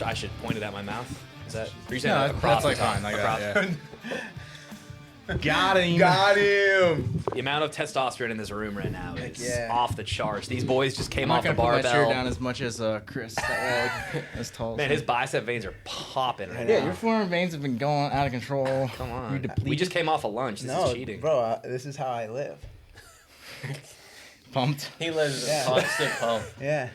I should point it at my mouth. Is that? Are you saying No, across that's like the top? fine. Like Across- that, yeah. Got him. Got him. The amount of testosterone in this room right now is yeah. off the charts. These boys just came I'm off not the gonna put my chair barbell. down as much as Chris. As tall. Man, his bicep veins are popping right Yeah, now. your forearm veins have been going out of control. Come on. You're depleted. We just came off a lunch. This is cheating. Bro, this is how I live. Pumped. He lives Yeah. a constant pump. Yeah.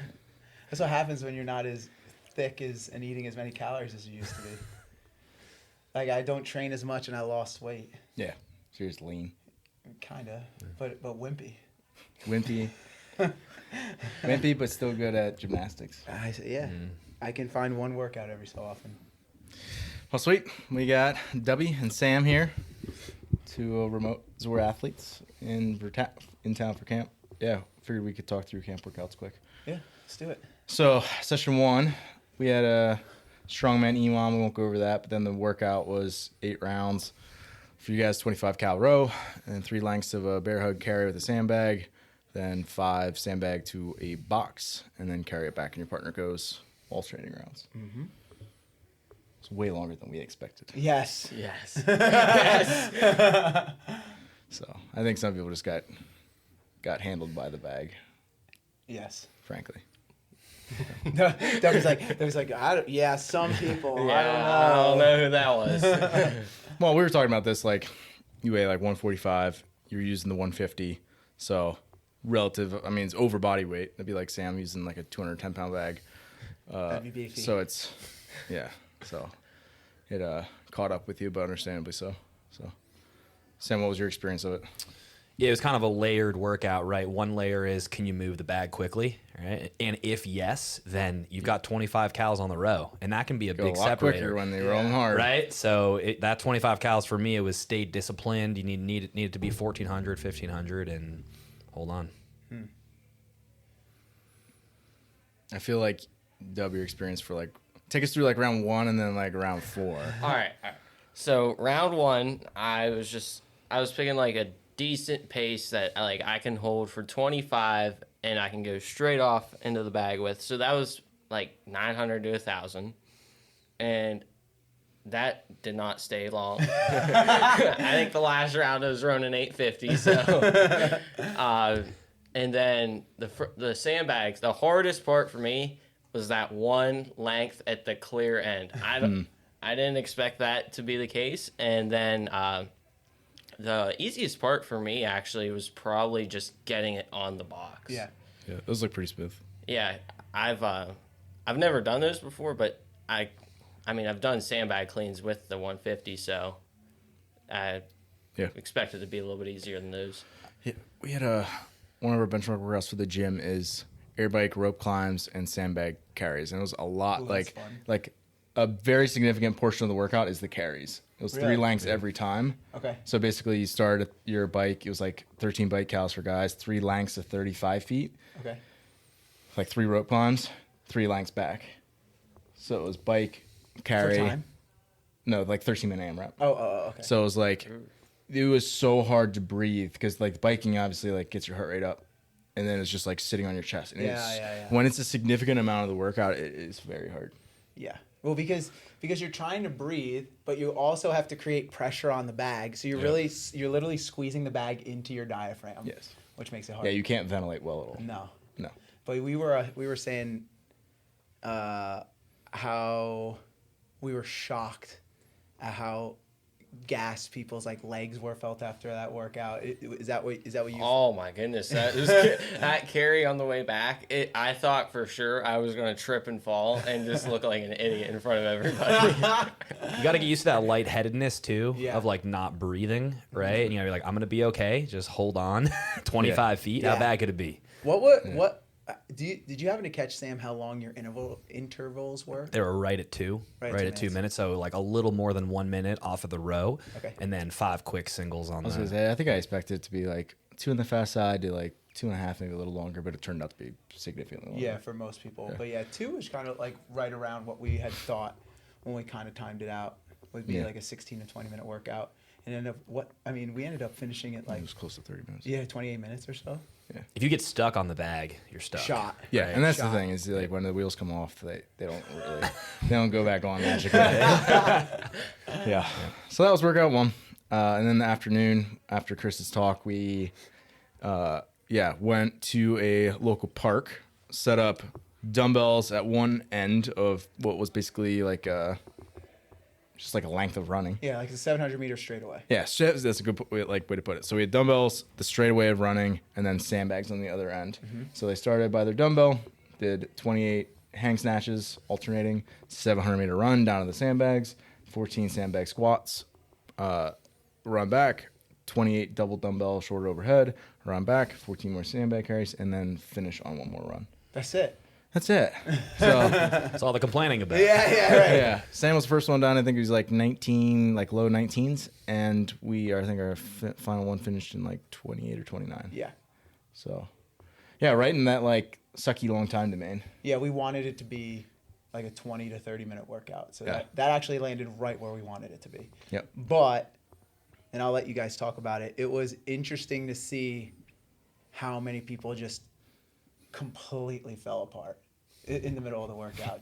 That's what happens when you're not as thick and eating as many calories as you used to be. Like, I don't train as much and I lost weight. Yeah. So you're just lean. Kinda. But wimpy. Wimpy. Wimpy, but still good at gymnastics. Yeah. I can find one workout every so often. Well, sweet. We got Dubby and Sam here, two remote ZOAR athletes in town for camp. Yeah, figured we could talk through camp workouts quick. Yeah, let's do it. So, session 1, we had a strongman EWOM. We won't go over that, but then the workout was 8 rounds. For you guys, 25 cal row, and 3 lengths of a bear hug carry with a sandbag, then 5 sandbag to a box, and then carry it back, and your partner goes alternating rounds. Mm-hmm. It's way longer than we expected. Yes. Yes. So I think some people just got handled by the bag, Yes. frankly. That was like, yeah, some people. I don't know who that was. Well, we were talking about this, like, you weigh like 145, you're using the 150, so relative, I mean, it's over body weight. That'd be like Sam using like a 210-pound bag. That'd be beefy. So it's, yeah, so it caught up with you, but understandably so. So, Sam, what was your experience of it? Yeah, it was kind of a layered workout, right? One layer is, can you move the bag quickly, right? And if yes, then you've got 25 cals on the row, and that can be a Go big a lot separator. quicker when they roll them hard. Right? So that 25 cals for me, it was stay disciplined. You needed to be 1,400, 1,500, and hold on. I feel like, Dub, your experience for like, take us through like round 1 and then like round 4. All right. So round 1, I was picking like a decent pace that I can hold for 25 and I can go straight off into the bag with. So that was like 900 to 1,000, and that did not stay long. I think the last round I was running 850. So, and then the sandbags. The hardest part for me was that one length at the clear end. I didn't expect that to be the case, and then the easiest part for me actually was probably just getting it on the box. Yeah. Yeah, those look pretty smooth. Yeah, I've never done those before, but I mean I've done sandbag cleans with the 150, so I expect it to be a little bit easier than those. Yeah, we had one of our benchmark workouts for the gym is air bike, rope climbs, and sandbag carries, and it was a lot. Ooh, like that's fun. like a very significant portion of the workout is the carries. It was 3 Really? lengths every time. Okay. So basically, you start at your bike. It was like 13 bike cals for guys, 3 lengths of 35 feet, Okay. like 3 rope climbs, 3 lengths back. So it was bike, carry. For time? No, like 13-minute AMRAP. Oh, okay. So it was like, it was so hard to breathe because like biking obviously like gets your heart rate up, and then it's just like sitting on your chest. And Yeah. When it's a significant amount of the workout, it is very hard. Yeah. Well, because you're trying to breathe, but you also have to create pressure on the bag. So you're literally squeezing the bag into your diaphragm. Yes. Which makes it hard. Yeah, you can't ventilate well at all. No. No. But we were saying how we were shocked at how gassed people's like legs were felt after that workout. Is that what you? Oh my goodness, that carry on the way back. I thought for sure I was gonna trip and fall and just look like an idiot in front of everybody. You got to get used to that lightheadedned too, Yeah. of like not breathing, right? And you're like, I'm going to be okay. Just hold on. 25 feet. Yeah. How bad could it be? What did you happen to catch, Sam, how long your intervals were? They were right at 2 Right at 2 2 minutes. So like a little more than 1 minute off of the row. Okay. And then 5 quick singles on I was gonna say, I think I expected it to be like 2 on the fast side to like 2.5, maybe a little longer, but it turned out to be significantly longer. Yeah, for most people. But yeah, 2 was kind of like right around what we had thought when we kind of timed it out. Would be like a 16 to 20 minute workout. and we ended up finishing it It like was close to 30 minutes. 28 minutes or so. If you get stuck on the bag, you're stuck. Shot. Yeah, Right. and that's Shot. the thing is like when the wheels come off, they don't go back on magically. Yeah. So that was workout 1, and then the afternoon after Chris's talk, we went to a local park, set up dumbbells at one end of what was basically like just like a length of running. Yeah, like a 700-meter straightaway. Yeah, that's a good way to put it. So we had dumbbells, the straightaway of running, and then sandbags on the other end. Mm-hmm. So they started by their dumbbell, did 28 hang snatches, alternating, 700-meter run down to the sandbags, 14 sandbag squats, run back, 28 double dumbbell shoulder overhead, run back, 14 more sandbag carries, and then finish on one more run. That's it. That's it. So That's all the complaining about. Yeah, right. yeah, Sam was the first one done. I think he was like 19, like low 19s, and I think our final one finished in like 28 or 29. Yeah. So, yeah, right in that like sucky long time domain. Yeah, we wanted it to be like a 20 to 30-minute workout. So Yeah. that actually landed right where we wanted it to be. Yep. But, and I'll let you guys talk about it, it was interesting to see how many people just completely fell apart in the middle of the workout.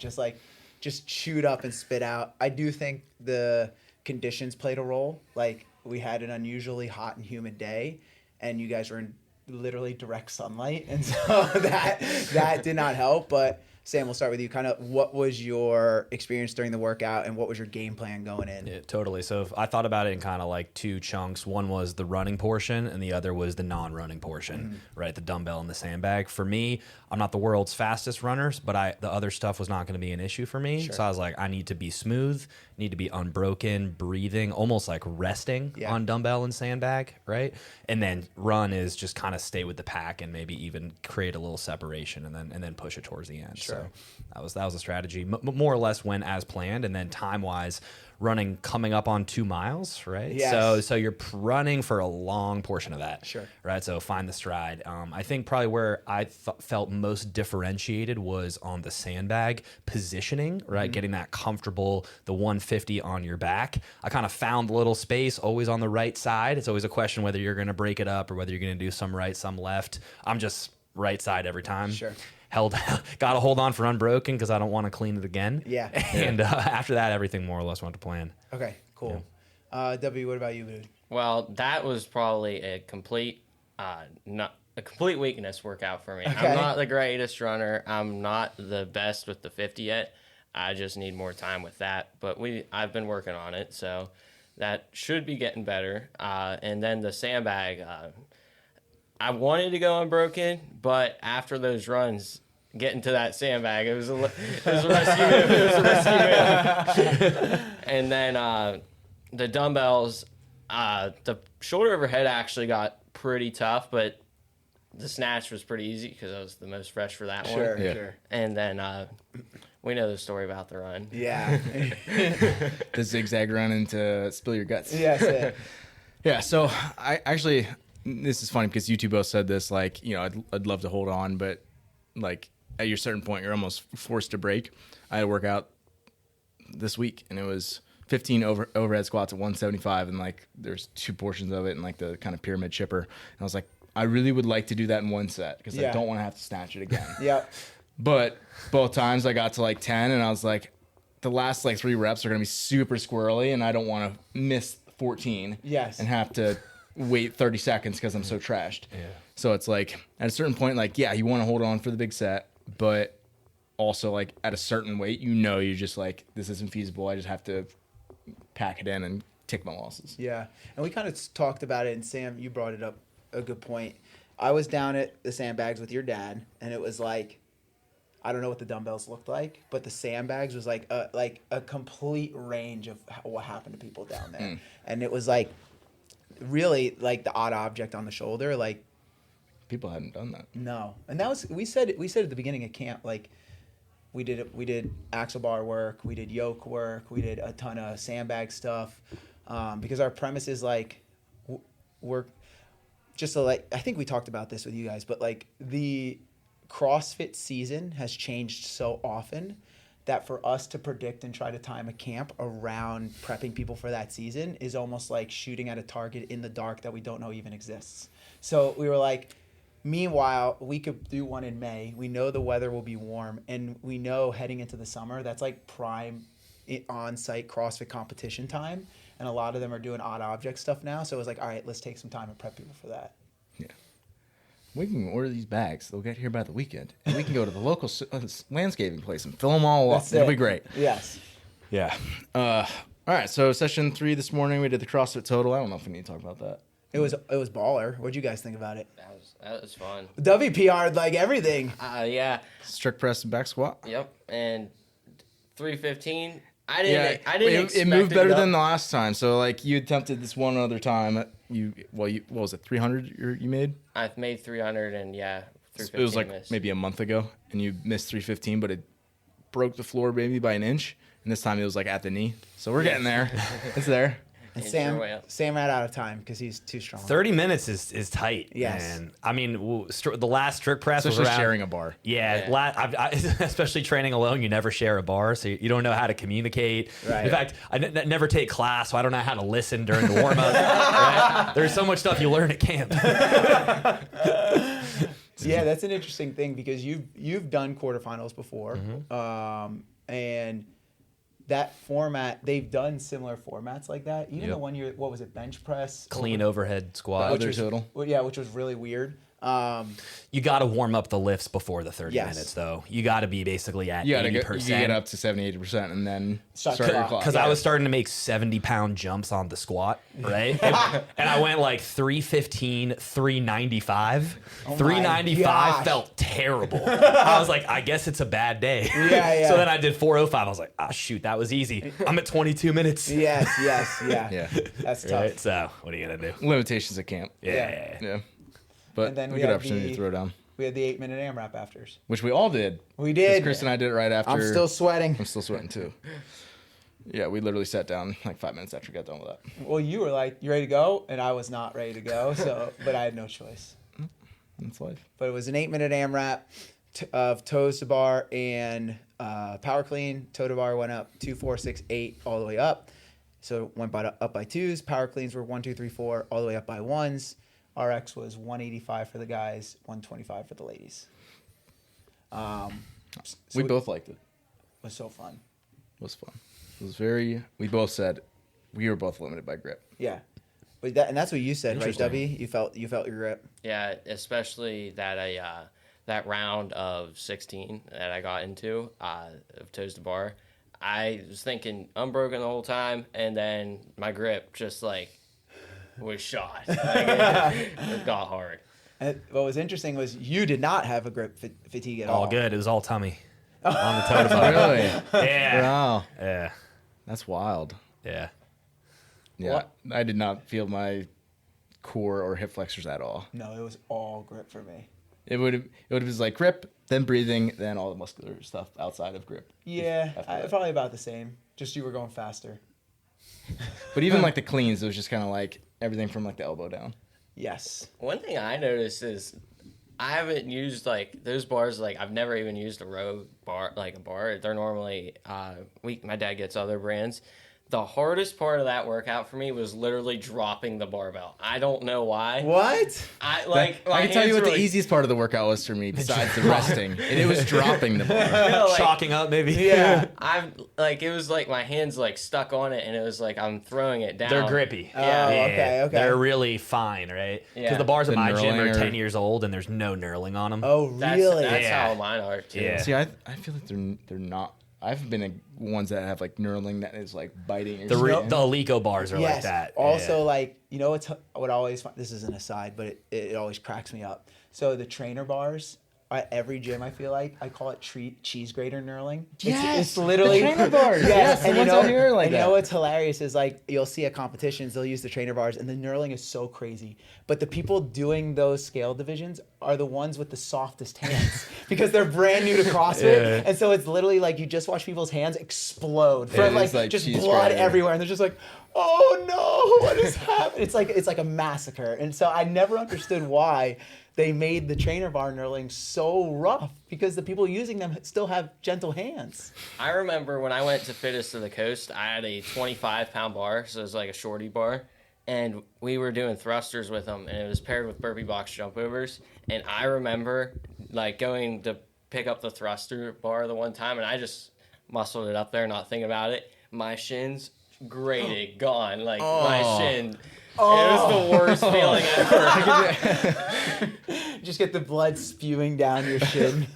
Just chewed up and spit out. I do think the conditions played a role. Like, we had an unusually hot and humid day, and you guys were in literally direct sunlight, and so that did not help. But Sam, we'll start with you. Kind of, what was your experience during the workout, and what was your game plan going in? Yeah, totally. So if I thought about it in kind of like 2 chunks. One was the running portion, and the other was the non-running portion, right? The dumbbell and the sandbag. For me, I'm not the world's fastest runners, but the other stuff was not going to be an issue for me. Sure. So I was like, I need to be smooth, need to be unbroken, breathing, almost like resting on dumbbell and sandbag, right? And then run is just kind of stay with the pack and maybe even create a little separation and then push it towards the end. Sure. So that was a strategy. More or less went as planned, and then time-wise, running coming up on 2 miles, right? Yes. So you're running for a long portion of that. Sure. Right? So find the stride. I think probably where I felt most differentiated was on the sandbag positioning, right? Getting that comfortable, the 150 on your back. I kind of found the little space always on the right side. It's always a question whether you're going to break it up or whether you're going to do some right, some left. I'm just right side every time. Sure. Got to hold on for unbroken because I don't want to clean it again. Yeah. And after that, everything more or less went to plan. Okay, cool. W, what about you, dude? Well, that was probably a complete weakness workout for me. Okay. I'm not the greatest runner. I'm not the best with the 50 yet. I just need more time with that. But I've been working on it, so that should be getting better. And then the sandbag, I wanted to go unbroken, but after those runs, getting to that sandbag, it was a rescue move. It was a rescue move. And then the dumbbells, the shoulder overhead actually got pretty tough, but the snatch was pretty easy because I was the most fresh for that one. Sure. And then we know the story about the run. Yeah. The zigzag run into spill your guts. Yeah, that's it. Yeah, so I actually, this is funny because you two both said this, like, you know, I'd love to hold on, but like at your certain point, you're almost forced to break. I had a workout this week, and it was 15 overhead squats at 175, and like there's 2 portions of it, and like the kind of pyramid chipper. And I was like, I really would like to do that in one set because I don't want to have to snatch it again. Yep. But both times I got to like 10, and I was like, the last like 3 reps are gonna be super squirrely, and I don't want to miss 14. Yes. And have to wait 30 seconds because I'm so trashed. Yeah. So it's like at a certain point, like, yeah, you want to hold on for the big set, but also like at a certain weight, you're just like, this isn't feasible. I just have to pack it in and take my losses. Yeah. And we kind of talked about it, and Sam, you brought it up a good point. I was down at the sandbags with your dad, and it was like, I don't know what the dumbbells looked like, but the sandbags was like a complete range of what happened to people down there. And it was like really like the odd object on the shoulder, like People hadn't done that. no. And that was we said at the beginning of camp, like we did axle bar work, we did yoke work, we did a ton of sandbag stuff, because our premise is like we're just like, I think we talked about this with you guys, but like the CrossFit season has changed so often that for us to predict and try to time a camp around prepping people for that season is almost like shooting at a target in the dark that we don't know even exists. So we were like, meanwhile, we could do one in May. We know the weather will be warm, and we know heading into the summer, that's like prime on-site CrossFit competition time, and a lot of them are doing odd object stuff now. So it was like, all right, let's take some time and prep people for that. Yeah. We can order these bags. They'll get here by the weekend. And we can go to the local landscaping place and fill them all up. It'll be great. Yes. Yeah. All right. So session 3 this morning, we did the CrossFit total. I don't know if we need to talk about that. It was baller. What'd you guys think about it? That was fun. WPR'd like everything. Yeah. Strict press and back squat. Yep. And 315. I didn't expect it moved to better go. than the last time. So like you attempted this one other time. What was it? 300 you made? I've made 300 and 315 It was like missed. maybe a month ago, and you missed 315, but it broke the floor maybe by an inch. And this time it was like at the knee. So we're getting there. It's there. And Inch your way up. Sam ran out of time because he's too strong. 30 minutes is tight. Yes. And I mean, the last strict press was Especially around sharing a bar. Yeah, Yeah. especially training alone, you never share a bar, so you don't know how to communicate. Right. In fact, I never take class, so I don't know how to listen during the warm up. Right? There's so much stuff you learn at camp. Yeah, that's an interesting thing because you've done quarterfinals before, and that format, they've done similar formats like that. Even the one year, what was it, bench press, Clean overhead squat. Other total. which was really weird. You got to warm up the lifts before the 30 Yes. minutes, though. You got to be basically at You 80%. get up to 70-80% and then Start start your clock. clock. Because I was starting to make 70-pound jumps on the squat, right? and I went like 315, 395. Oh my 395 gosh. felt terrible. I was like, I guess it's a bad day. Yeah. So then I did 405. I was like, shoot, that was easy. I'm at 22 minutes. Yeah. Yeah. That's tough. Right? So what are you going to do? Limitations at camp. Yeah. Yeah. But And then a we good had opportunity to throw down. We had the 8-minute AMRAP afters. Which we all did. We did. Chris and I did it right after. I'm still sweating. I'm still sweating too. Yeah, we literally sat down like 5 minutes after we got done with that. Well, you were like, "You ready to go?" And I was not ready to go. So, but I had no choice. That's life. But it was an 8-minute AMRAP of toes to bar and power clean. Toe to bar went up 2, 4, 6, 8 all the way up. So it went up by 2s. Power cleans were 1, 2, 3, 4 all the way up by 1s. RX was 185 for the guys, 125 for the ladies. We both liked it. It was so fun. It was fun. It was very. We both said we were both limited by grip. Yeah, but that's what you said, right, Interesting. W? You felt your grip. Yeah, especially that round of 16 that I got into of toes to bar. I was thinking unbroken the whole time, and then my grip just like was shot. It got hard. And what was interesting was you did not have a grip fatigue at all. All good. It was all tummy on the toe to bar. Really? Yeah. Wow. Yeah. That's wild. Yeah. Yeah. What? I did not feel my core or hip flexors at all. No, it was all grip for me. It would have been like grip, then breathing, then all the muscular stuff outside of grip. Yeah, After that. probably about the same. Just you were going faster. But even like the cleans, it was just kind of like everything from like the elbow down. Yes. One thing I noticed is I haven't used like those bars. Like I've never even used a row bar, like a bar. They're normally my dad gets other brands. The hardest part of that workout for me was literally dropping the barbell. I don't know why. What? I I can tell you what the easiest part of the workout was for me, besides the resting, and it was dropping the bar. Chalking up, maybe. Yeah. It was like my hands like stuck on it, and it was like I'm throwing it down. They're grippy. Oh, okay. They're really fine, right? Because Yeah. the bars at The my gym knurling are or- 10 years old, and there's no knurling on them. Oh, That's, really? That's Yeah. how mine are too. Yeah. See, I feel like they're not. I've been in ones that have like knurling that is like biting your The skin. Alico bars are Yes. like that. Also, Yeah. like, you know what I always find, this is an aside, but it always cracks me up. So the trainer bars at every gym, I feel like, I call it cheese grater knurling. It's literally the trainer bars. Yes, the and ones out here are like and that. you know what's hilarious is like you'll see at competitions they'll use the trainer bars and the knurling is so crazy. But the people doing those scale divisions are the ones with the softest hands because they're brand new to CrossFit, and so it's literally like you just watch people's hands explode It from is like like just cheese blood grater. everywhere, and they're just like, oh no, what is happening? It's like a massacre. And so I never understood why they made the trainer bar knurling so rough because the people using them still have gentle hands. I remember when I went to Fittest to the Coast, I had a 25-pound bar, so it was like a shorty bar, and we were doing thrusters with them, and it was paired with burpee box jump overs. And I remember like going to pick up the thruster bar the one time, and I just muscled it up there, not thinking about it. My shins grated, gone, like my shin. It was the worst feeling ever. Just get the blood spewing down your shin.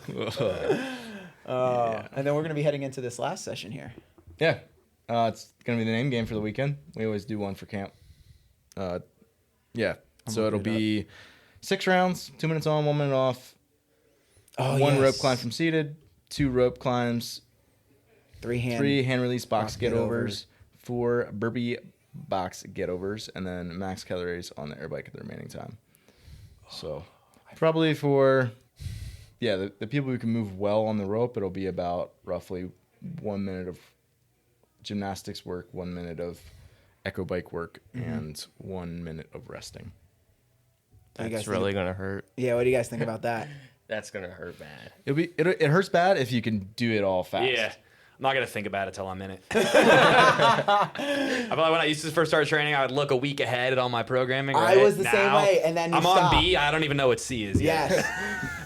And then we're going to be heading into this last session here. Yeah. It's going to be the name game for the weekend. We always do one for camp. Yeah. So it'll be 6 rounds, 2 minutes on, 1 minute off. One rope climb from seated, 2 rope climbs, 3 hand release box get overs, 4 burpee box get overs, and then max calories on the air bike at the remaining time. So probably for the people who can move well on the rope, it'll be about roughly 1 minute of gymnastics work, 1 minute of echo bike work, and 1 minute of resting. That's really gonna hurt. Yeah, what do you guys think about that? That's gonna hurt bad. It hurts bad if you can do it all fast. Yeah. I'm not going to think about it till I'm in it. I feel like when I used to first start training, I would look a week ahead at all my programming. Right? I was the same way, and then you I'm stopped. on B. I don't even know what C is yet. Yes.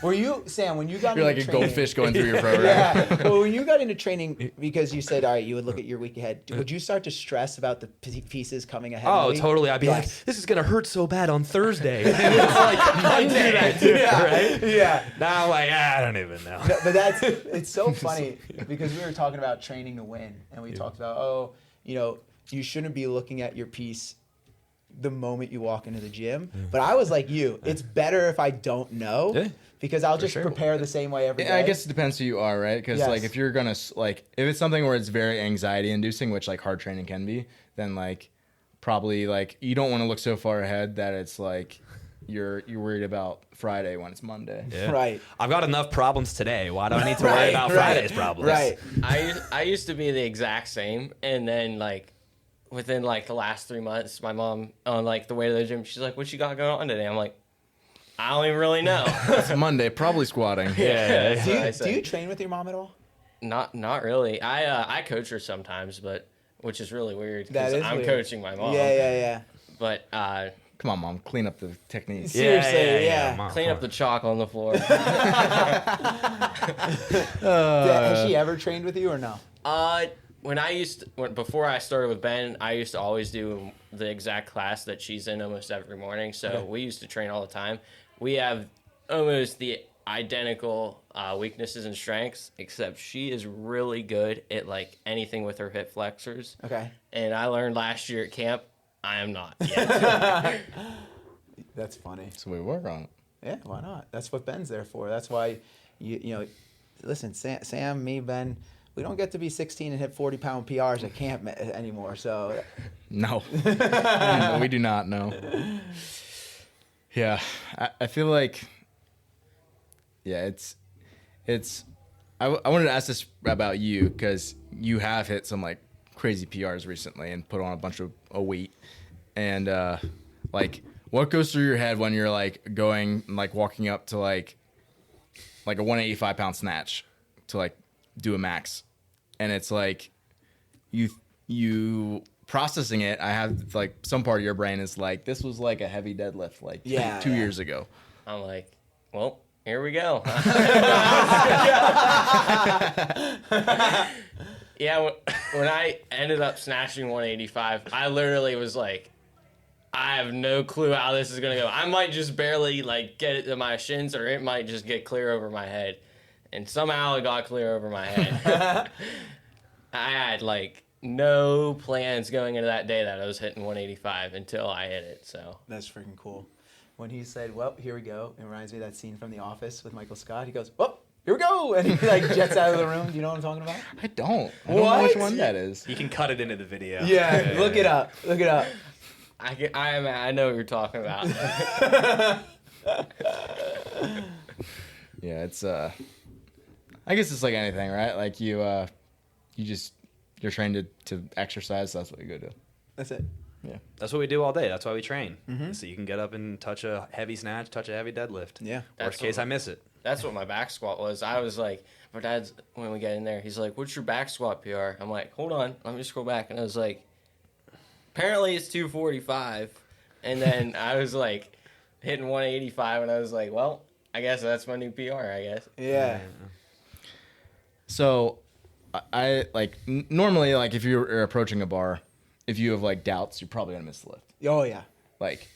Were you, Sam, when you got You're into like a training, goldfish going through your program. Yeah. Well, when you got into training, because you said, all right, you would look at your week ahead, would you start to stress about the pieces coming ahead? Oh, of the week? totally. I'd be like, Yes. this is going to hurt so bad on Thursday. And it's like Monday. Yeah. Right? Yeah. Now I'm like, I don't even know. No, but it's so funny because we were talking about training to win, and we talked about, you shouldn't be looking at your piece the moment you walk into the gym. But I was like you, it's better if I don't know because I'll just prepare the same way every day. I guess it depends who you are, right? Because like if you're gonna if it's something where it's very anxiety inducing, which like hard training can be, then like probably like you don't want to look so far ahead that it's like you're worried about Friday when it's Monday. Yeah. Right. I've got enough problems today. Why do I need to worry about Friday's problems? Right. I used to be the exact same, and then like within like the last 3 months, my mom on like the way to the gym, she's like, "What you got going on today?" I'm like, "I don't even really know." It's Monday, probably squatting. Yeah. Do you train with your mom at all? Not really. I coach her sometimes, but which is really weird That because is I'm weird. coaching my mom. Yeah. But Come on, Mom, clean up the techniques. Seriously, yeah. Mom, clean come up the chalk on the floor. Has she ever trained with you or no? Before I started with Ben, I used to always do the exact class that she's in almost every morning. So we used to train all the time. We have almost the identical weaknesses and strengths, except she is really good at like anything with her hip flexors. Okay. And I learned last year at camp, I am not yet. That's funny. So we work on it. Yeah, why not? That's what Ben's there for. That's why, listen, Sam, me, Ben, we don't get to be 16 and hit 40-pound PRs at camp anymore. So No. We do not know. Yeah, I feel like, it's. I wanted to ask this about you because you have hit some like crazy PRs recently and put on a bunch of weight, and like what goes through your head when you're like going like walking up to like a 185-pound snatch to like do a max, and it's like you processing it. I have like some part of your brain is like this was like a heavy deadlift like 2 years ago. I'm like, well, here we go. Yeah, when I ended up snatching 185, I literally was like, I have no clue how this is going to go. I might just barely like get it to my shins, or it might just get clear over my head. And somehow it got clear over my head. I had like no plans going into that day that I was hitting 185 until I hit it. So that's freaking cool. When he said, well, here we go, it reminds me of that scene from The Office with Michael Scott. He goes, well, here we go. And he like jets out of the room. Do you know what I'm talking about? I don't know which one that is. You can cut it into the video. Yeah, look it up. Look it up. I know what you're talking about. Yeah, it's I guess it's like anything, right? Like you're trained to exercise, so that's what you go do. That's it. Yeah. That's what we do all day. That's why we train. So you can get up and touch a heavy snatch, touch a heavy deadlift. Yeah. Worst case, I miss it. That's what my back squat was. I was like, my dad's, when we get in there, he's like, what's your back squat PR? I'm like, hold on, let me scroll back. And I was like, apparently it's 245. And then I was like, hitting 185, and I was like, well, I guess that's my new PR, I guess. Yeah. So, I like normally like if you're approaching a bar, if you have like doubts, you're probably gonna miss the lift. Oh yeah. Like,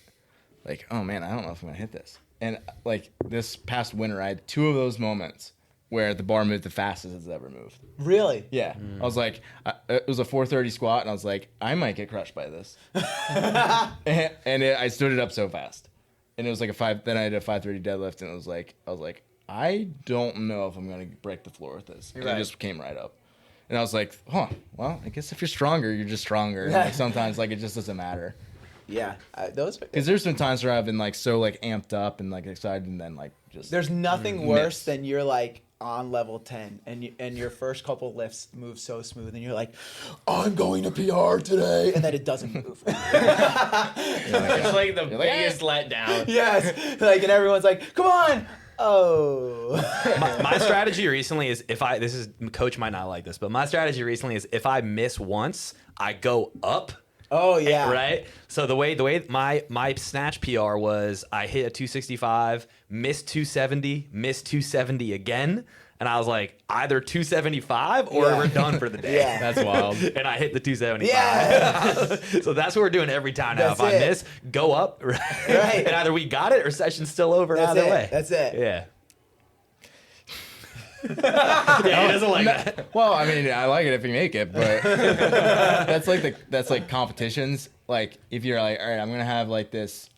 oh man, I don't know if I'm gonna hit this. And like this past winter, I had 2 of those moments where the bar moved the fastest it's ever moved. Really? Yeah, I was like, it was a 430 squat, and I was like, I might get crushed by this. I stood it up so fast, and it was like a 5. Then I had a 530 deadlift, and I was like, I don't know if I'm gonna break the floor with this. And Right. it just came right up, and I was like, huh, well, I guess if you're stronger, you're just stronger. And like sometimes like it just doesn't matter. Yeah. Those. Because there's been times where I've been like so like amped up and like excited, and then like just There's nothing worse miss. than you're like on level 10 and your first couple lifts move so smooth and you're like, I'm going to PR today, and then it doesn't move. It's like the like, biggest letdown. Yes. Like, and everyone's like, come on. Oh. My strategy recently is coach might not like this, but my strategy recently is if I miss once, I go up. Oh yeah. Right. So the way my snatch PR was, I hit a 265, missed 270, missed 270 again, and I was like, either 275 or Yeah. we're done for the day. Yeah. That's wild. And I hit the 275. Yeah. So that's what we're doing every time now. That's If I it. miss, go up. Right. Right. And either we got it or session's still over That's either it. way. That's it. Yeah. Yeah, he doesn't like that. Well, I mean, I like it if you make it, but that's like competitions. Like if you're like, all right, I'm gonna have like this,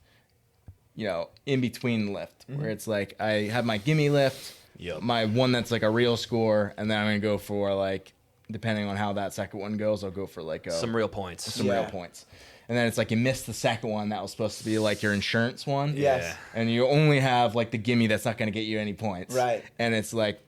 in between lift where it's like I have my gimme lift, Yep. my one that's like a real score, and then I'm gonna go for like, depending on how that second one goes, I'll go for like Some real points. some real points. And then it's like you missed the second one that was supposed to be like your insurance one. Yes. Yeah. And you only have like the gimme that's not gonna get you any points. Right. And it's like,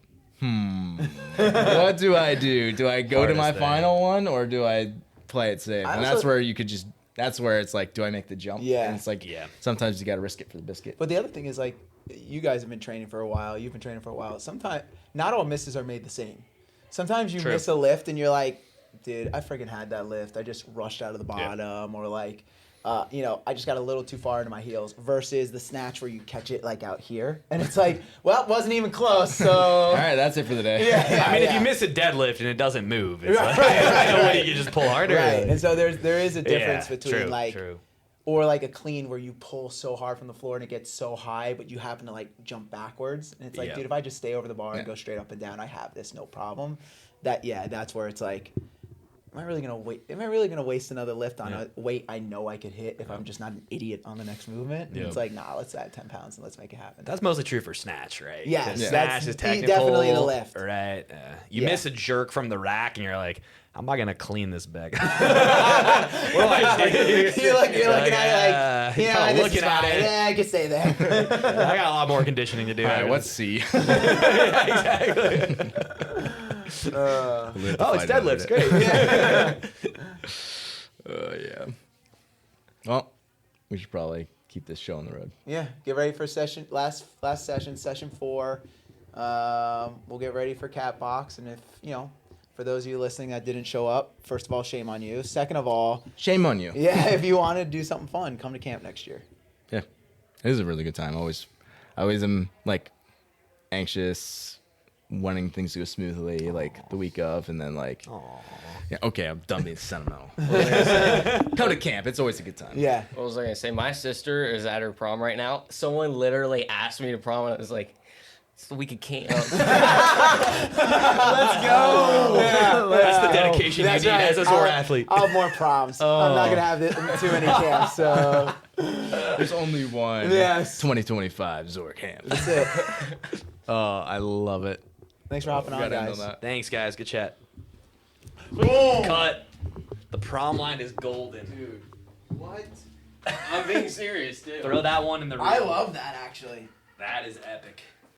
what do I do? Do I go to my Hardest thing. final one or do I play it safe? I And also- that's where you could just, that's where it's like, do I make the jump? Yeah. And it's like, Yeah. sometimes you got to risk it for the biscuit. But the other thing is, like, you guys have been training for a while. You've been training for a while. Sometimes not all misses are made the same. Sometimes you True. miss a lift and you're like, dude, I freaking had that lift. I just rushed out of the bottom, or like, I just got a little too far into my heels. Versus the snatch where you catch it like out here, and it's like, well, it wasn't even close. So All right, that's it for the day. yeah, I mean, if yeah. you miss a deadlift and it doesn't move, it's like, Right, no way right. you can just pull harder. Right, and so there is a difference Yeah, between true, like, true. or like a clean where you pull so hard from the floor and it gets so high, but you happen to like jump backwards, and it's like, Yeah. dude, if I just stay over the bar and Yeah. go straight up and down, I have this no problem. That's where it's like, am I really gonna waste another lift on a weight I know I could hit if I'm just not an idiot on the next movement? And Yep. it's like, nah, let's add 10 pounds and let's make it happen. That's mostly true for snatch, right? Yes, 'Cause yeah. snatch That's is technical. definitely the lift. Right. You Yeah. miss a jerk from the rack, and you're like, I'm not gonna clean this bag. you're looking at it like, yeah, kinda this looking is at fine. it. Yeah, I can stay there. I got a lot more conditioning to do. All right, let's see. exactly. Oh, it's deadlifts. Great. Yeah. Well, we should probably keep this show on the road. Yeah, get ready for session last session, session 4. We'll get ready for Cat Box, and if for those of you listening that didn't show up, first of all, shame on you. Second of all, Shame on you. yeah, if you want to do something fun, come to camp next year. Yeah. It is a really good time. I always am like anxious, wanting things to go smoothly, like the week of, and then like, yeah, okay, I'm done being sentimental. Come to camp. It's always a good time. Yeah. What was I gonna say? My sister is at her prom right now. Someone literally asked me to prom, and I was like, "It's the week of camp." Let's go. That's the dedication That's you need right. as a ZOAR athlete. I'll have more proms. I'm not gonna have too many camps. So There's only one. Yes. 2025 ZOAR Camp. that's it. Oh, I love it. Thanks for hopping on, Gotta end guys. on that. Thanks, guys. Good chat. Cut. The prom line is golden. Dude, what? I'm being serious, dude. Throw that one in the reel. I love that actually. That is epic.